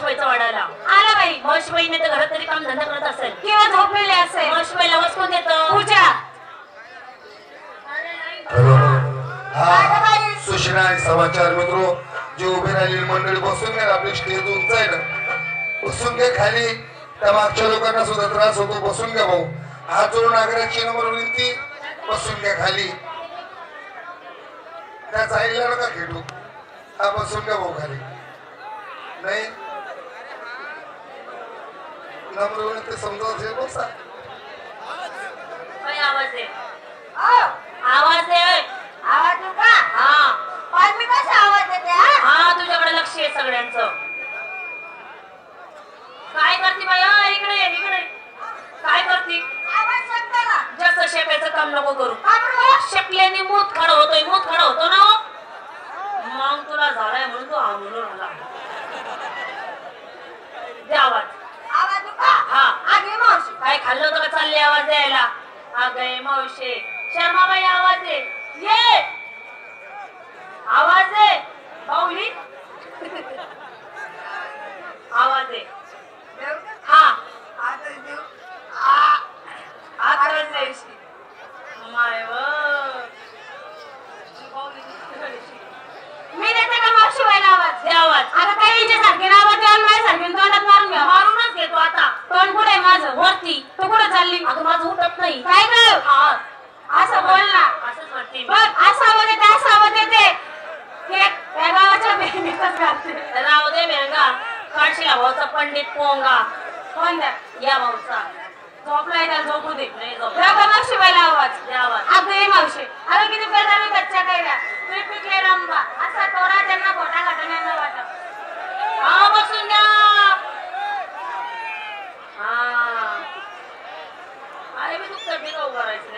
मावशीबाईचा वाढायला आला बाई. मावशीबाईने तर घरात तरी काम धंदा करत असेल किंवा झोपलेले असेल. मावशीबाईला वसकून देतो पूजा. हा सुशिरा आणि समाचार मित्रो जे उभे राहिलेली मंडळी बसून घ्या. आपली स्टेज उंच आहे ना, बसून घ्या खाली. त्या मागच्या लोकांना सुद्धा त्रास होतो. बसून घ्या भाऊ. हात जोडून आग्रहाची नंबर विनंती. बसून घ्या खाली. त्या जायला नका खेटू. हा बसून घ्या भाऊ खाली. नाही नंबर विनंती समजा असेल बसा. आवाज दे. आवाज दे. आवाज देऊ का? हा पण मी कसा आवाज देते? हा तुझ्याकडे लक्ष आहे सगळ्यांचं. काय करते बाई? इकडे इकडे काय करते? आवाज शकता का? जास्त शेकायचं काम नको करू. का बरं? शेकल्याने मूत खडा होतोय. मूत खडा होतो ना मग तुला झालाय म्हणून तू हा म्हणून आला. दे आवाज. आवाज देऊ का? हा आगे मावशी. काय खाल्लं होतं का चालले आवाज द्यायला? अगं मावशे शर्माबाई आवाज दे. ये आवाज दे बाहुली. आवाज दे. देऊ का? हा आता देऊ. आता दे. माय मी देते का मावशी बाईला आवाज? दे आवाज. आता काही हिच्यासारखे नाव द्या आणि माझ्यासारखे तोंडात मारून घ्या. मारूनच घेतो आता. तोंड कुठे आहे माझं? वरती. तू कुठे चालली? अगं माझं उठत नाही. काय ग? हा असं बोल ना. असंच म्हणते बघ असा आवाज येते, असा आवाज येते. हे त्या गावाच्या बहिणीचाच घालते. राहू दे मेंगा. काढशीला भाऊचा पंडित पोंगा. कोण द्या? या भाऊचा झोपलाय त्याला झोपू दे. नाही झोप. देऊ का मावशी बाईला आवाज? दे आवाज. अगं ये मावशी. अगं किती पेरदा मी कच्च्या कैऱ्या. तुम्ही पिकले रंबा. असा तोरा त्यांना खोटा घाटण्याचा वाटप. हा बसून द्या. हा अरे मी तू कधी का उभा राहायचं